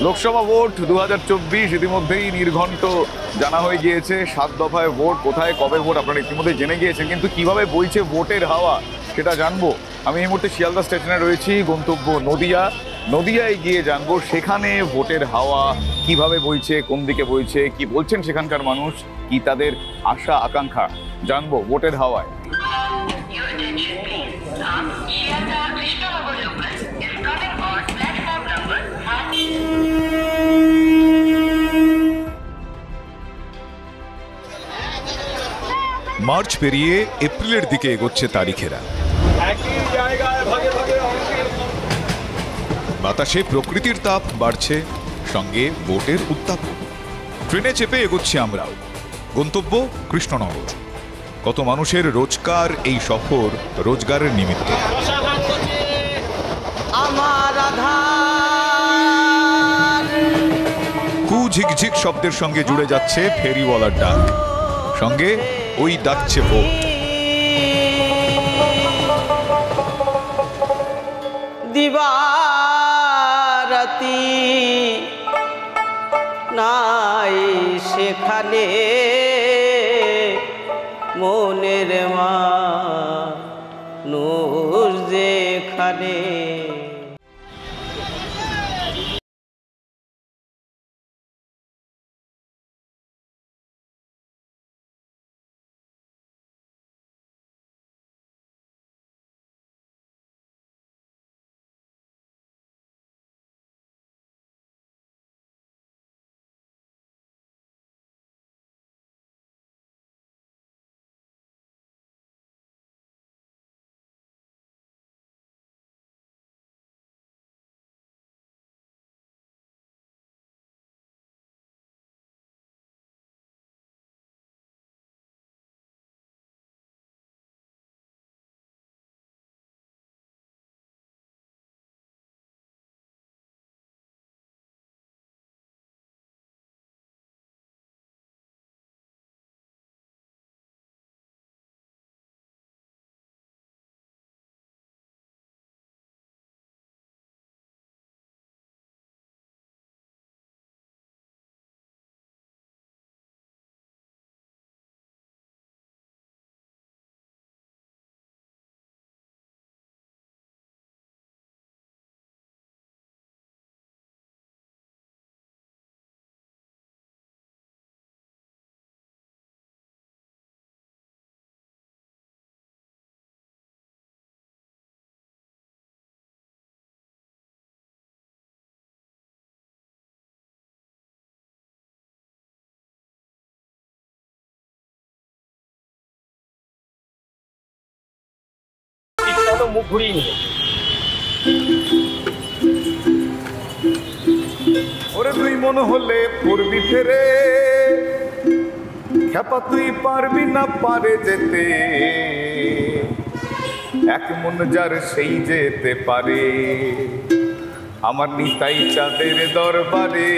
Lok Sabha vote 2024 ইতিমধ্যেই নির্ঘণ্ট জানা হয়ে গিয়েছে। 7 দফায় ভোট, কোথায় কবে ভোট আপনারা ইতিমধ্যে জেনে গিয়েছেন, কিন্তু কিভাবে বইছে ভোটের হাওয়া সেটা জানবো। আমি এই মুহূর্তে শিয়ালদা স্টেশনে রয়েছি, গন্তব্য নদিয়ায় গিয়ে জানবো সেখানে ভোটের হাওয়া কিভাবে বইছে, কোন দিকে বইছে, কি বলছেন সেখানকার মানুষ, কি তাদের আশা আকাঙ্ক্ষা জানবো ভোটের হাওয়ায়। মার্চ পেরিয়ে এপ্রিলের দিকে এগোচ্ছে তারিখেরা। বাতাসে প্রকৃতির তাপ বাড়ছে, সঙ্গে ভোটের উত্তাপ। ট্রেনে চেপে এগোচ্ছি আমরাও। গন্তব্য কৃষ্ণনগর। কত মানুষের রোজকার এই সফর রোজগারের নিমিত্তে। কু ঝিকঝিক শব্দের সঙ্গে জুড়ে যাচ্ছে ফেরিওয়ালার ডাক, সঙ্গে ওই ডাকছে ভোট। দিবারাতি নাই সেখানে মনের মানুষ যেখানে। মুখ ঘুরিয়ে নিল। ওরে তুই মন হলে পড়বি ফেরে, খেপা তুই পারবি না পারে যেতে, এক মন যার সেই যেতে পারে। আমার নিতাই চাঁদের দরবারে,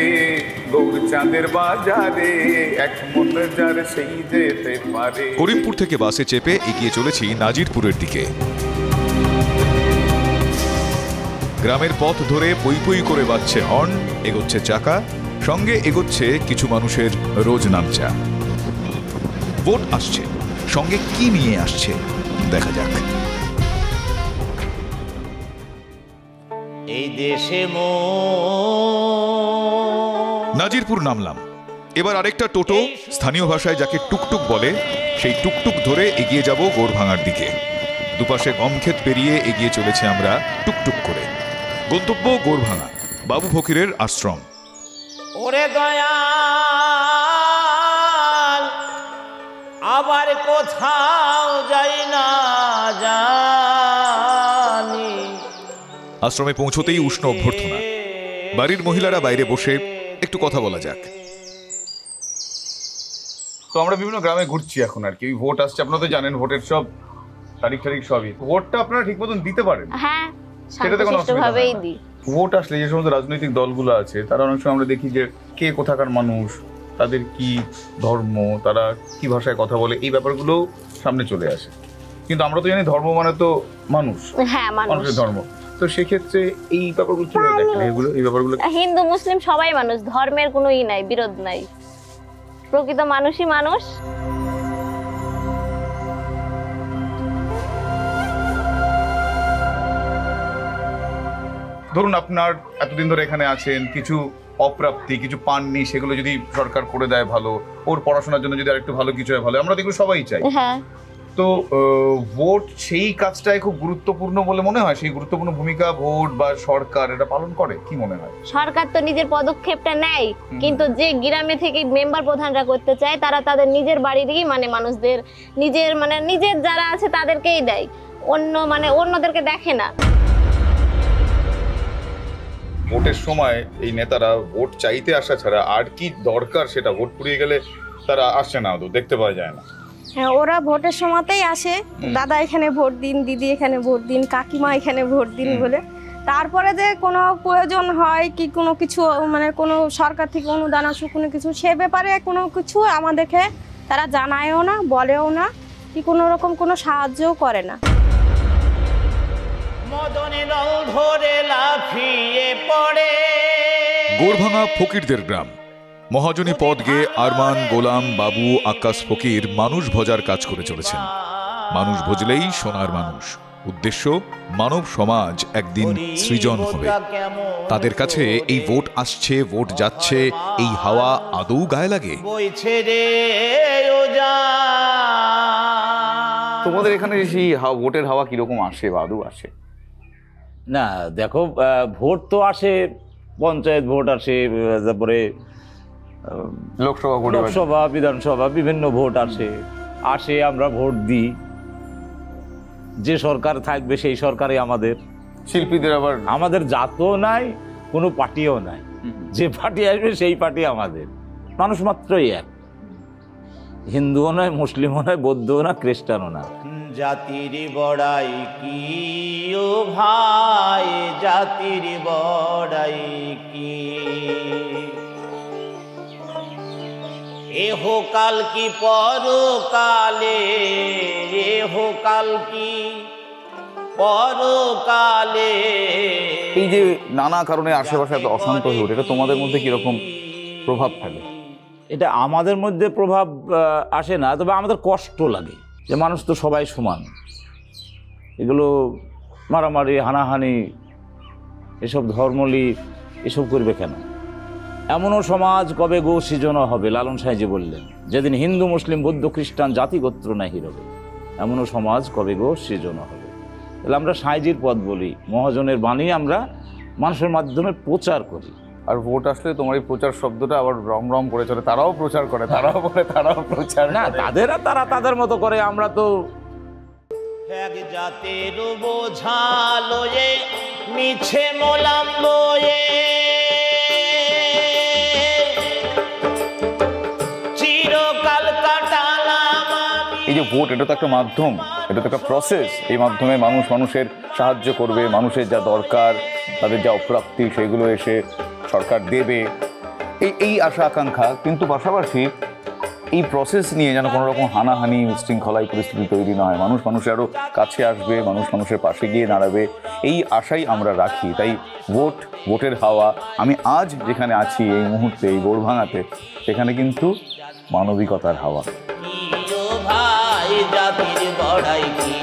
গৌর চাঁদের বাজারে, এক মন যার সেই যেতে পারে। করিমপুর থেকে বাসে চেপে এগিয়ে চলেছি নাজিরপুরের দিকে। গ্রামের পথ ধরে পই পই করে বাজছে হর্ন, এগোচ্ছে চাকা, সঙ্গে এগোচ্ছে কিছু মানুষের রোজ নামচা। ভোট আসছে, সঙ্গে কি নিয়ে আসছে দেখা যাক। এই দেশে নাজিরপুর নামলাম। এবার আরেকটা টোটো, স্থানীয় ভাষায় যাকে টুকটুক বলে, সেই টুকটুক ধরে এগিয়ে যাব গোরভাঙার দিকে। দুপাশে গমক্ষেত পেরিয়ে এগিয়ে চলেছে আমরা টুকটুক করে। গন্তব্য গোরভাঙা, বাবু ফকিরের আশ্রম। ওরে দয়াল আবার কোথাও যাই না জানি। আশ্রমে পৌঁছতেই উষ্ণ অভ্যর্থনা। বাড়ির মহিলারা বাইরে বসে একটু কথা বলা যাক। তো আমরা বিভিন্ন গ্রামে ঘুরছি এখন আর কি। ভোট আসছে, আপনারা তো জানেন ভোটের সব তারিখ সবই। ভোটটা আপনারা ঠিক মতন দিতে পারেন? হ্যাঁ, সেটাতে কোনো অসুবিধা ভাবেই হয় না। দিই। ভোট আসলে যে সমস্ত রাজনৈতিক দলগুলো আছে তারা অনেক সময় আমরা দেখি যে কে কোথাকার মানুষ, তাদের কি ধর্ম, তারা কি ভাষায় কথা বলে, এই ব্যাপারগুলো সামনে চলে আসে। কিন্তু আমরা তো জানি ধর্ম মানে তো মানুষ, হ্যাঁ, মানুষের ধর্ম। তো সেক্ষেত্রে এই ব্যাপারগুলো কিভাবে দেখেন, এই ব্যাপারগুলো? হিন্দু মুসলিম সবাই মানুষ, ধর্মের কোনো নাই, বিরোধ নাই, প্রকৃত মানুষই মানুষ। ধরুন আপনার এতদিন ধরে এখানে আছেন, কিছু অপ্রাপ্তি, কিছু পাননি, সেগুলো যদি সরকার করে দেয় ভালো, ওর পড়াশোনার জন্য যদি আরেকটু ভালো কিছু হয় ভালো, আমরা দেখুন সবাই চাই। হ্যাঁ, তো ভোট সেই কাজটাই খুব গুরুত্বপূর্ণ বলে মনে হয়, সেই গুরুত্বপূর্ণ ভূমিকা ভোট বা সরকার এটা পালন করে, কি মনে হয়? সরকার তো নিজের পদক্ষেপটা নেয়, কিন্তু যে গ্রামে থেকে মেম্বার প্রধানরা করতে চায় তারা তাদের নিজের বাড়িরই মানে মানুষদের নিজের যারা আছে তাদেরকেই দেয়, অন্যদেরকে দেখে না। ভোটের সময় এই নেতারা ভোট চাইতে আসা ছাড়া আর কি দরকার, সেটা ভোট পুড়িয়ে গেলে তারা আসছে না, দেখতে পাওয়া যায় না। হ্যাঁ, ওরা ভোটের সময়তেই আসে, দাদা এখানে ভোট দিন, দিদি এখানে ভোট দিন, কাকিমা এখানে ভোট দিন বলে। তারপরে যে কোনো প্রয়োজন হয় কি কোনো কিছু কোনো সরকার থেকে অনুদান আসুক কোনো কিছু, সে ব্যাপারে কোনো কিছু আমাদেরকে তারা জানায়ও না, বলেও না, কি কোনো রকম কোনো সাহায্যও করে না। মদনে দল ধরে লাফিয়ে পড়ে গোড়ভাঙা ফকিরদের গ্রাম। মহাজনী পদ গেয়ে আরমান, গোলাম, বাবু, আকাশ ফকির মানুষ ভজার কাজ করে চলেছেন। মানুষ ভজলেই সোনার মানুষ। উদ্দেশ্য, মানব সমাজ একদিন সৃজন হবে। তাদের কাছে এই ভোট আসছে, ভোট যাচ্ছে, এই হাওয়া আদৌ গায়ে লাগে? বইছে রে ওজা। তোমাদের এখানে সেই ভোটের হাওয়া কিরকম আসে বা আদৌ আসে? না দেখো, ভোট তো আসে, পঞ্চায়েত ভোট আসে, তারপরে লোকসভা, বিধানসভা, বিভিন্ন ভোট আসে, আমরা ভোট দিই। যে সরকার থাকবে সেই সরকারই আমাদের। শিল্পীদের আবার আমাদের জাতও নাই, কোনো পার্টিও নাই, যে পার্টি আসবে সেই পার্টি আমাদের। মানুষ মাত্রই এক, হিন্দুও নয়, মুসলিমও নয়, বৌদ্ধও না, খ্রিস্টানও না। জাতির বড়াই কি ও ভাই, জাতির বড়াই কি, এহ কাল কি পরকালে, এহ কাল কি পরকালে। এই যে নানা কারণে আশেপাশে এত অশান্ত হয়ে ওঠে, এটা তোমাদের মধ্যে কিরকম প্রভাব ফেলে? এটা আমাদের মধ্যে প্রভাব আসে না, তবে আমাদের কষ্ট লাগে যে মানুষ তো সবাই সমান, এগুলো মারামারি, হানাহানি, এসব ধর্মলি এসব করবে কেন? এমনও সমাজ কবে গো সৃজন হবে, লালন সাহেজি বললেন, যেদিন হিন্দু মুসলিম বৌদ্ধ খ্রিস্টান জাতিগোত্র নাহি রবে, এমনও সমাজ কবে গো সৃজন হবে। তাহলে আমরা সাঁইজির পথ বলি, মহাজনের বাণী আমরা মানুষের মাধ্যমে প্রচার করি। আর ভোট আসলে তোমার এই প্রচার শব্দটা আবার রম রম করে চলে, তারাও প্রচার করে, তারাও বলে, তারাও প্রচার না, তারা তাদের মতো করে, আমরা তো এক জাতের বোঝা লয়ে মিছে মোলাম বয়ে, চিরকাল কাটালাম আমি। এই যে ভোট, এটা তো একটা মাধ্যম, এটা তো একটা প্রসেস। এই মাধ্যমে মানুষ মানুষের সাহায্য করবে, মানুষের যা দরকার, তাদের যা অপ্রাপ্তি, সেগুলো এসে সরকার দেবে, এই আশা আকাঙ্ক্ষা। কিন্তু পাশাপাশি এই প্রসেস নিয়ে যেন কোনো রকম হানাহানি, উশৃঙ্খলা পরিস্থিতি তৈরি না হয়, মানুষ মানুষের আরও কাছে আসবে, মানুষ মানুষের পাশে গিয়ে দাঁড়াবে, এই আশাই আমরা রাখি। তাই ভোটের হাওয়া, আমি আজ যেখানে আছি এই মুহূর্তে, এই গোড়ভাঙাতে, সেখানে কিন্তু মানবিকতার হাওয়া। ভাই জাতির বড়াই কি